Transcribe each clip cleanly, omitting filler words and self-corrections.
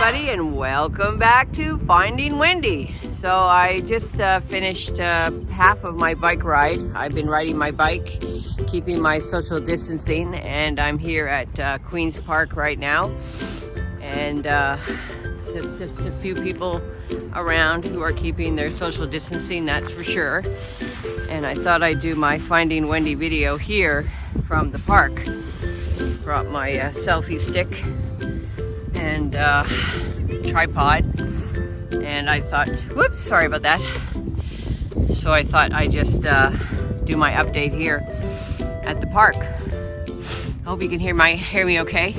everybody, and welcome back to Finding Wendy. So I just finished half of my bike ride. I've been riding my bike, keeping my social distancing, and I'm here at Queen's Park right now. And it's just a few people around who are keeping their social distancing, that's for sure. And I thought I'd do my Finding Wendy video here from the park. Brought my selfie stick and tripod, and I thought, whoops, sorry about that. So I thought I'd just do my update here at the park. Hope you can hear me okay.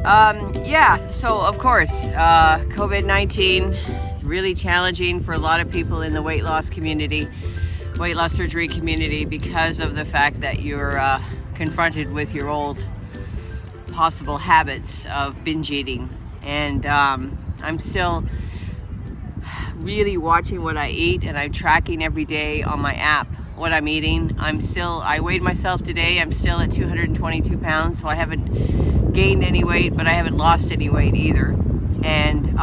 Yeah, so of course, COVID-19 really challenging for a lot of people in the weight loss surgery community, because of the fact that you're confronted with your old possible habits of binge eating. And I'm still really watching what I eat, and I'm tracking every day on my app what I'm eating. I weighed myself today. I'm still at 222 pounds, so I haven't gained any weight, but I haven't lost any weight either. And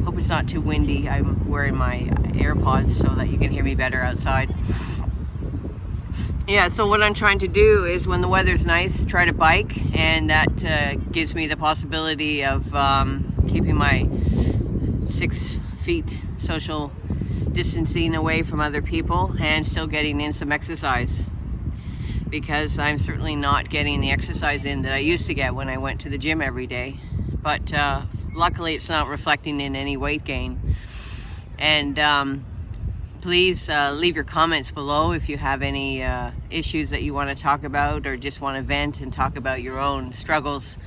hope it's not too windy. I'm wearing my AirPods so that you can hear me better outside. Yeah, so what I'm trying to do is, when the weather's nice, try to bike, and that gives me the possibility of keeping my 6 feet social distancing away from other people and still getting in some exercise, because I'm certainly not getting the exercise in that I used to get when I went to the gym every day. But luckily it's not reflecting in any weight gain. And please leave your comments below if you have any issues that you want to talk about, or just want to vent and talk about your own struggles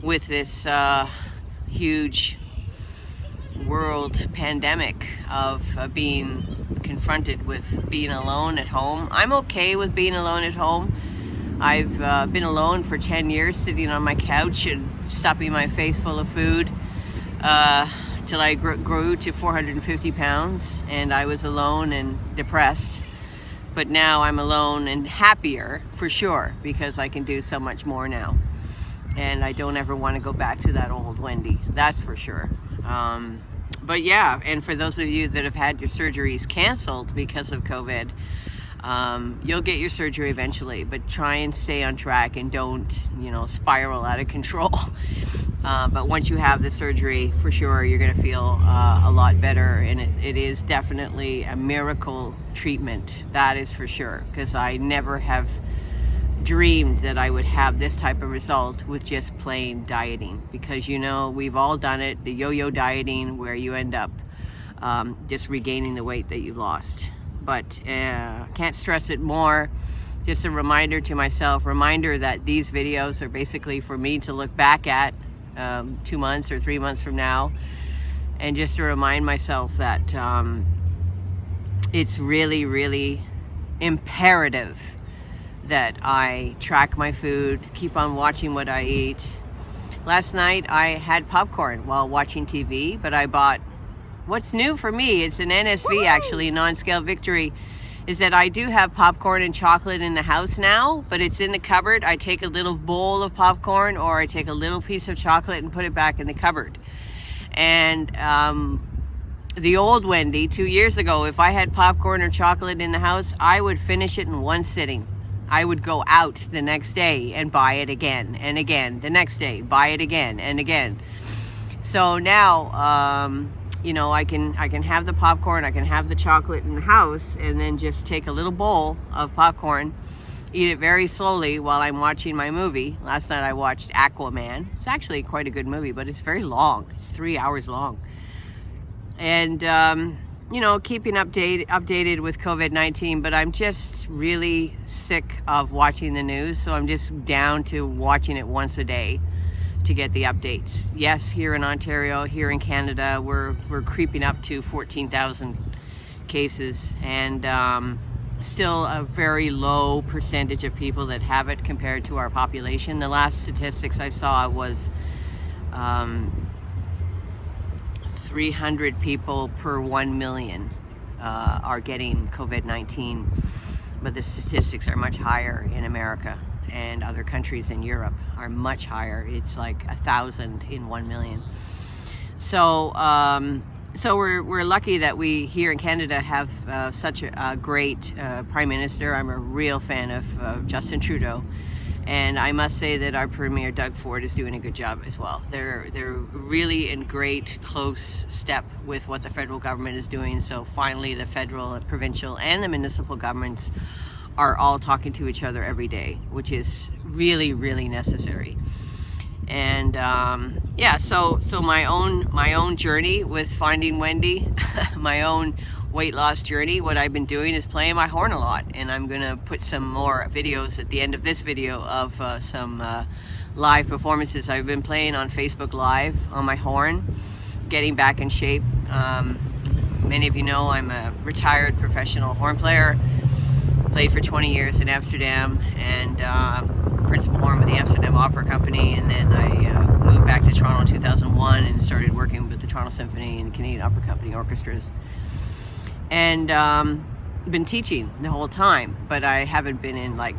with this huge world pandemic of being confronted with being alone at home. I'm okay with being alone at home. I've been alone for 10 years, sitting on my couch and stuffing my face full of food till I grew to 450 pounds, and I was alone and depressed. But now I'm alone and happier, for sure, because I can do so much more now. And I don't ever want to go back to that old Wendy, that's for sure. But yeah, and for those of you that have had your surgeries canceled because of COVID, you'll get your surgery eventually, but try and stay on track and don't, spiral out of control. But once you have the surgery, for sure, you're going to feel a lot better. And it is definitely a miracle treatment. That is for sure. Because I never have dreamed that I would have this type of result with just plain dieting. Because, we've all done it. The yo-yo dieting, where you end up just regaining the weight that you lost. But can't stress it more. Just a reminder to myself, that these videos are basically for me to look back at 2 months or 3 months from now, and just to remind myself that it's really, really imperative that I track my food, keep on watching what I eat. Last night I had popcorn while watching TV, but I bought, what's new for me, it's an NSV actually, non-scale victory, is that I do have popcorn and chocolate in the house now, but it's in the cupboard. I take a little bowl of popcorn, or I take a little piece of chocolate and put it back in the cupboard. And the old Wendy, 2 years ago, if I had popcorn or chocolate in the house, I would finish it in one sitting. I would go out the next day and buy it again and again. The next day, buy it again and again. So now, I can have the popcorn, I can have the chocolate in the house, and then just take a little bowl of popcorn, eat it very slowly while I'm watching my movie. Last night I watched Aquaman. It's actually quite a good movie, but it's very long. It's 3 hours long. And, keeping updated with COVID-19, but I'm just really sick of watching the news, so I'm just down to watching it once a day to get the updates. Yes, here in Ontario, here in Canada, we're creeping up to 14,000 cases, and still a very low percentage of people that have it compared to our population. The last statistics I saw was 300 people per 1 million are getting COVID-19, but the statistics are much higher in America. and other countries in Europe are much higher. It's like 1,000 in 1 million. So so we're lucky that we here in Canada have such a great Prime Minister. I'm a real fan of Justin Trudeau, and I must say that our Premier Doug Ford is doing a good job as well. They're really in great close step with what the federal government is doing. So finally the federal, provincial and the municipal governments are all talking to each other every day, which is really, really necessary. And yeah, so my own journey with Finding Wendy, my own weight loss journey, what I've been doing is playing my horn a lot, and I'm gonna put some more videos at the end of this video of some live performances I've been playing on Facebook Live on my horn, getting back in shape. Many of you know I'm a retired professional horn player, played for 20 years in Amsterdam, and principal horn with the Amsterdam Opera Company, and then I moved back to Toronto in 2001 and started working with the Toronto Symphony and Canadian Opera Company orchestras, and been teaching the whole time, but I haven't been in like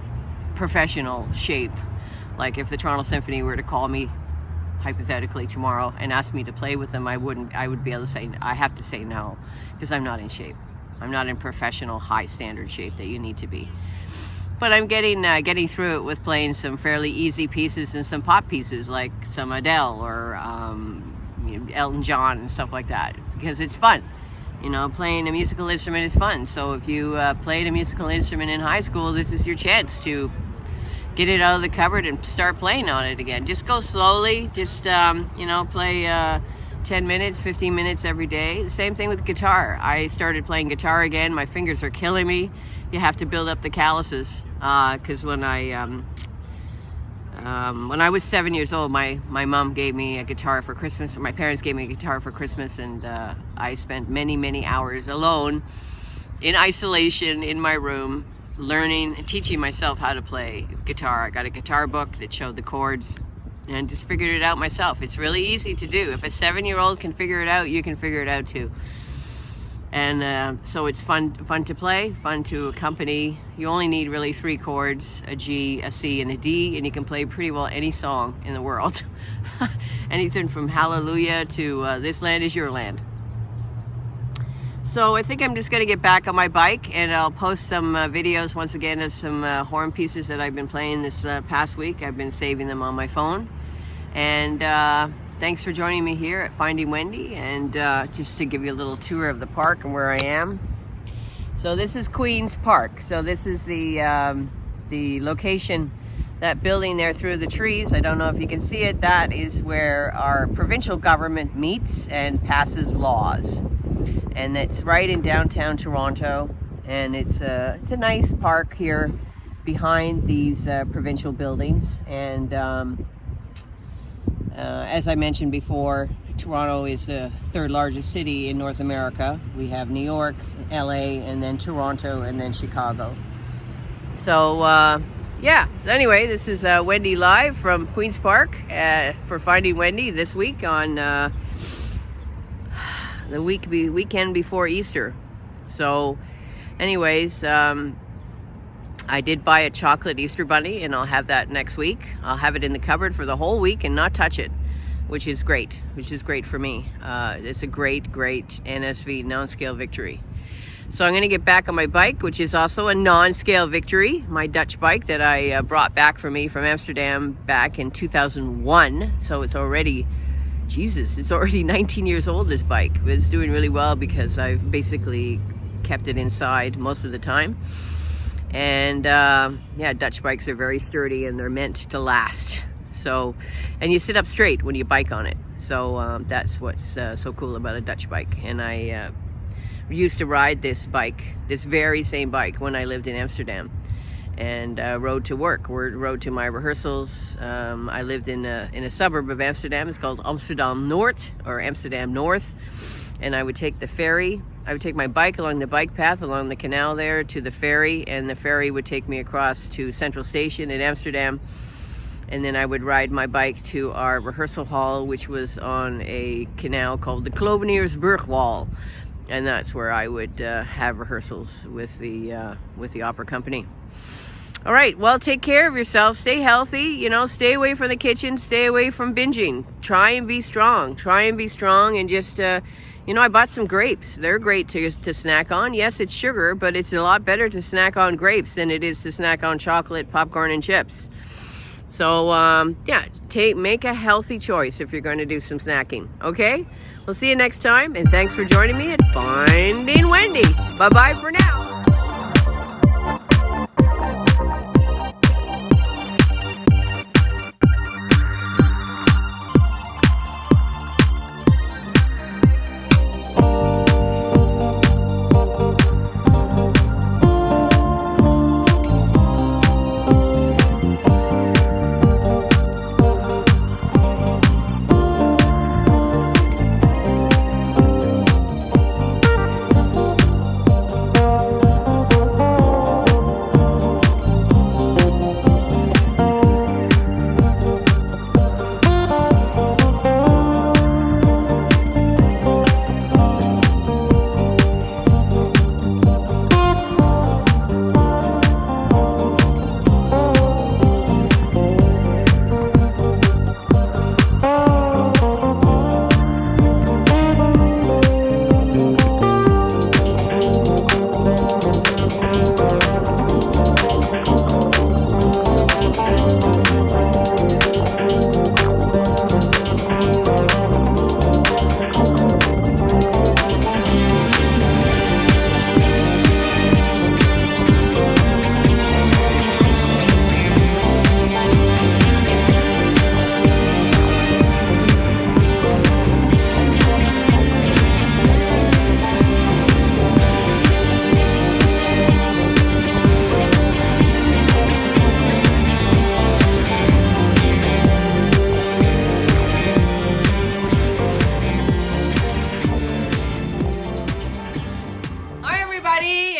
professional shape. Like if the Toronto Symphony were to call me hypothetically tomorrow and ask me to play with them, I would be able to say, I have to say no, because I'm not in shape. I'm not in professional high standard shape that you need to be. But I'm getting through it with playing some fairly easy pieces and some pop pieces like some Adele or Elton John and stuff like that, because it's fun. You know, playing a musical instrument is fun. So if you played a musical instrument in high school, this is your chance to get it out of the cupboard and start playing on it again. Just go slowly. Just you know, play 10 minutes, 15 minutes every day. The same thing with guitar. I started playing guitar again. My fingers are killing me. You have to build up the calluses, because when I was 7 years old, my mom gave me a guitar for Christmas, or my parents gave me a guitar for Christmas, and I spent many hours alone in isolation in my room, learning and teaching myself how to play guitar. I got a guitar book that showed the chords and just figured it out myself. It's really easy to do. If a 7-year-old can figure it out, you can figure it out too. And so it's fun to play, fun to accompany. You only need really 3 chords, a G, a C, and a D, and you can play pretty well any song in the world. Anything from Hallelujah to This Land Is Your Land. So I think I'm just going to get back on my bike, and I'll post some videos once again of some horn pieces that I've been playing this past week. I've been saving them on my phone. And thanks for joining me here at Finding Wendy, and just to give you a little tour of the park and where I am. So this is Queen's Park. So this is the location, that building there through the trees. I don't know if you can see it. That is where our provincial government meets and passes laws. And it's right in downtown Toronto. And it's a nice park here behind these provincial buildings. And as I mentioned before, Toronto is the 3rd largest city in North America. We have New York, LA, and then Toronto, and then Chicago. So yeah, anyway, this is Wendy live from Queen's Park for Finding Wendy this week on the weekend before Easter. So anyways, I did buy a chocolate Easter bunny, and I'll have that next week. I'll have it in the cupboard for the whole week and not touch it, which is great for me. It's a great NSV non-scale victory. So I'm going to get back on my bike, which is also a non-scale victory. My Dutch bike that I brought back for me from Amsterdam back in 2001. So it's already, it's already 19 years old, this bike. But it's doing really well because I've basically kept it inside most of the time. And yeah, Dutch bikes are very sturdy and they're meant to last. So, and you sit up straight when you bike on it. So that's what's so cool about a Dutch bike. And I used to ride this bike, this very same bike, when I lived in Amsterdam, and rode to work, rode to my rehearsals. I lived in a suburb of Amsterdam. It's called Amsterdam Noord, or Amsterdam North. And I would take the ferry. I would take my bike along the bike path along the canal there to the ferry, and the ferry would take me across to Central Station in Amsterdam. And then I would ride my bike to our rehearsal hall, which was on a canal called the Kloveniersburgwal. And that's where I would have rehearsals with the opera company. All right, well, take care of yourself. Stay healthy. You know, stay away from the kitchen. Stay away from binging. Try and be strong. Try and be strong, and just, you know, I bought some grapes. They're great to snack on. Yes, it's sugar, but it's a lot better to snack on grapes than it is to snack on chocolate, popcorn, and chips. So, yeah, make a healthy choice if you're going to do some snacking, okay? We'll see you next time, and thanks for joining me at Finding Wendy. Bye-bye for now.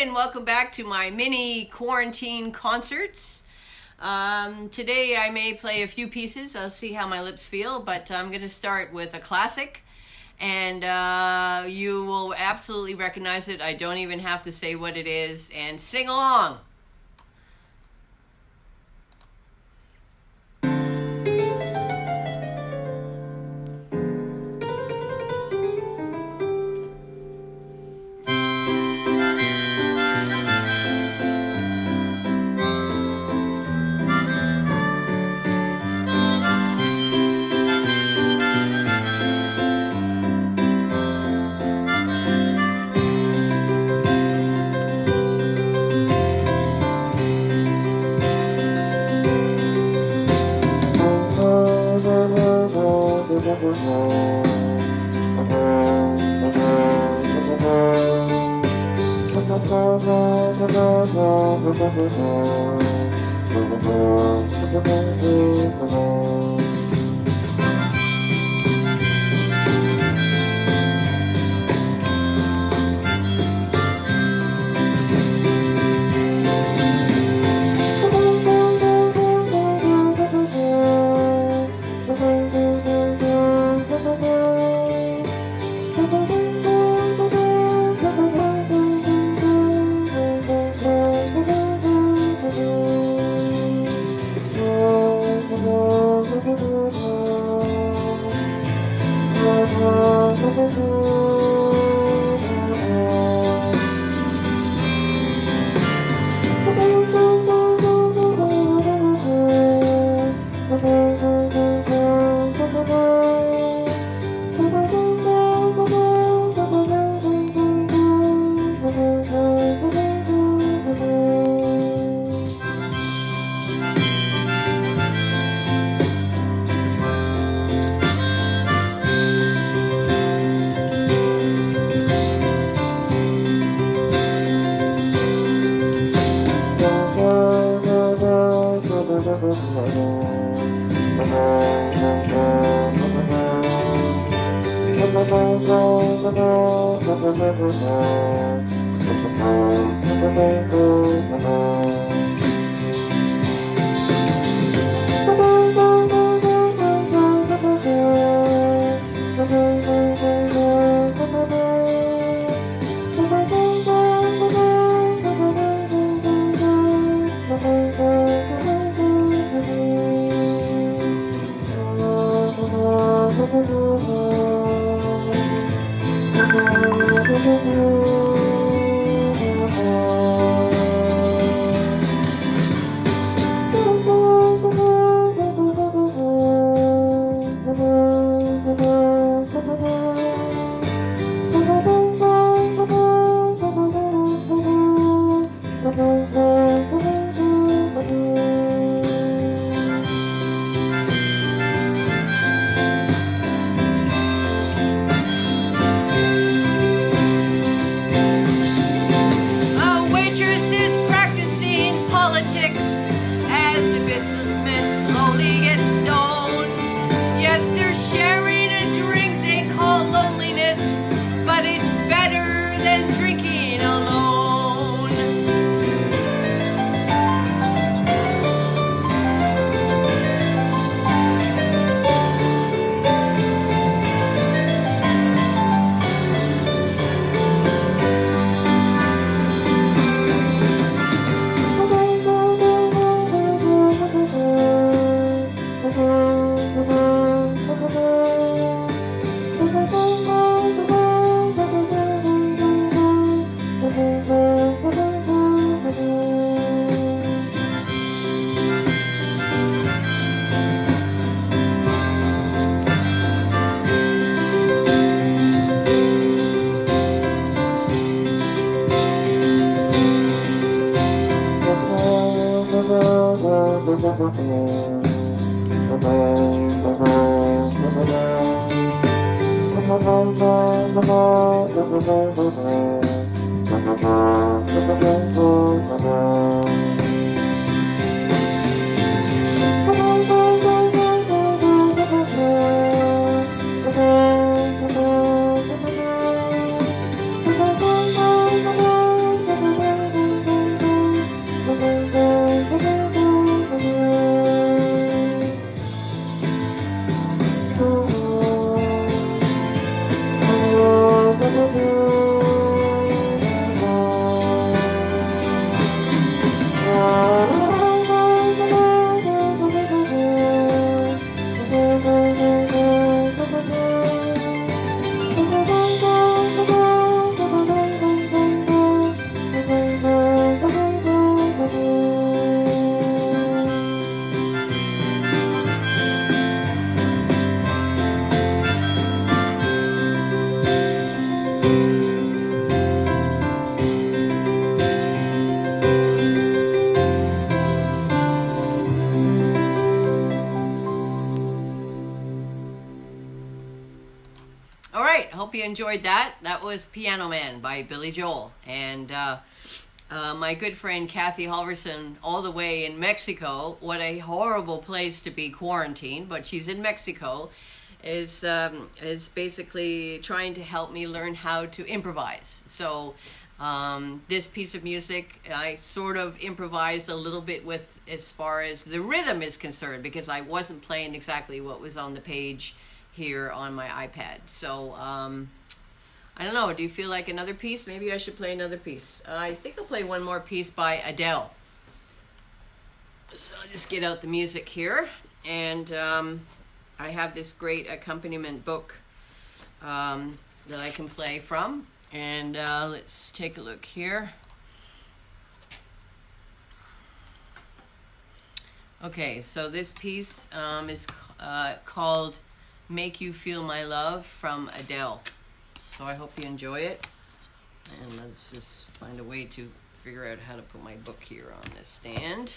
And welcome back to my mini quarantine concerts. Today I may play a few pieces. I'll see how my lips feel, but I'm going to start with a classic, and you will absolutely recognize it. I don't even have to say what it is, and sing along. All right, hope you enjoyed that. That was Piano Man by Billy Joel. And my good friend Kathy Halverson, all the way in Mexico, what a horrible place to be quarantined, but she's in Mexico, is basically trying to help me learn how to improvise. So this piece of music, I sort of improvised a little bit with as far as the rhythm is concerned, because I wasn't playing exactly what was on the page here on my iPad. So I don't know, do you feel like another piece? Maybe I should play another piece. I think I'll play one more piece by Adele. So I'll just get out the music here, and I have this great accompaniment book that I can play from, and let's take a look here. Okay, so this piece is called Make You Feel My Love from Adele. So I hope you enjoy it. And let's just find a way to figure out how to put my book here on this stand.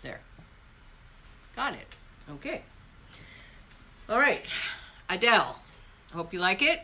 There. Got it. Okay. All right. Adele. Hope you like it.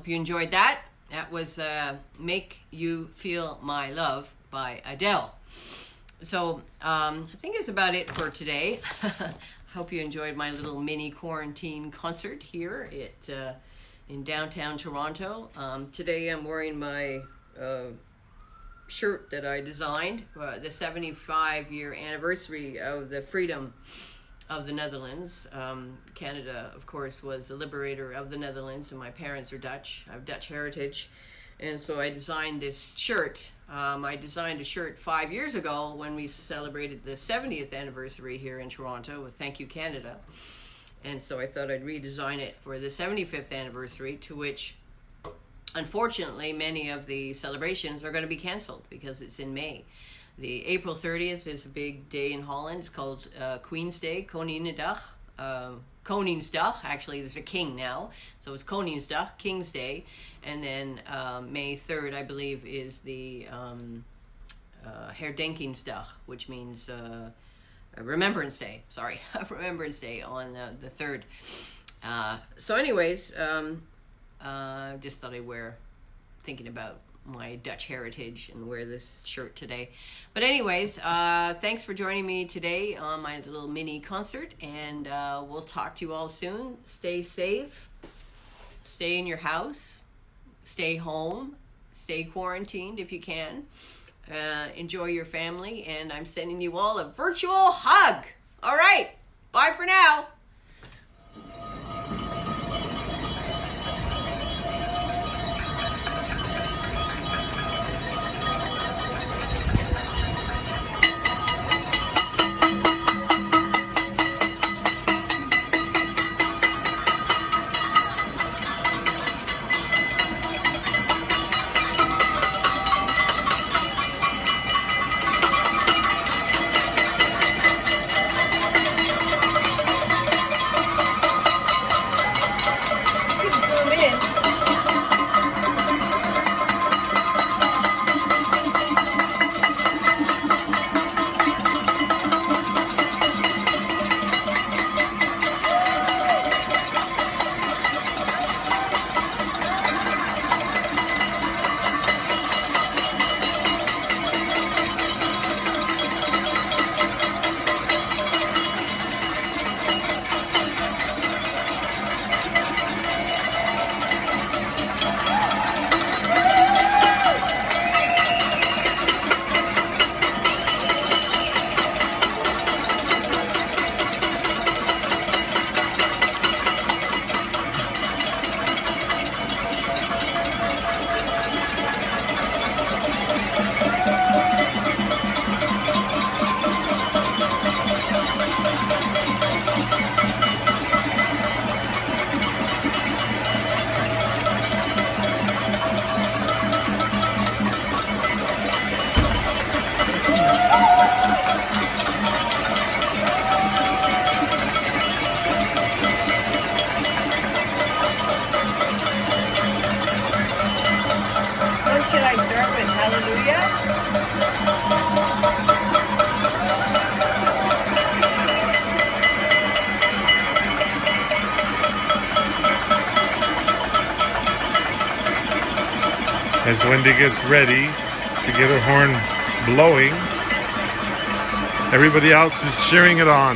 hope you enjoyed that. That was Make You Feel My Love by Adele. So I think it's about it for today. Hope you enjoyed my little mini quarantine concert here in downtown Toronto. Today I'm wearing my shirt that I designed, the 75-year anniversary of the freedom of the Netherlands. Canada, of course, was the liberator of the Netherlands, and my parents are Dutch. I have Dutch heritage, and so I designed this shirt. I designed a shirt 5 years ago when we celebrated the 70th anniversary here in Toronto with Thank You Canada, and so I thought I'd redesign it for the 75th anniversary, to which unfortunately many of the celebrations are going to be canceled because it's in May. The April 30th is a big day in Holland. It's called Queen's Day, Koninginnedag. Koningsdag, actually there's a king now, so it's Koningsdag, King's Day. And then May 3rd, I believe, is the Herdenkingsdag, which means Remembrance Day. Sorry, Remembrance Day on the 3rd. So anyways, just thought I'd thinking about my Dutch heritage and wear this shirt today. But anyways, thanks for joining me today on my little mini concert, and we'll talk to you all soon. Stay safe, stay in your house, stay home, stay quarantined if you can. Enjoy your family, and I'm sending you all a virtual hug. All right, bye for now. As Wendy gets ready to get her horn blowing, everybody else is cheering it on.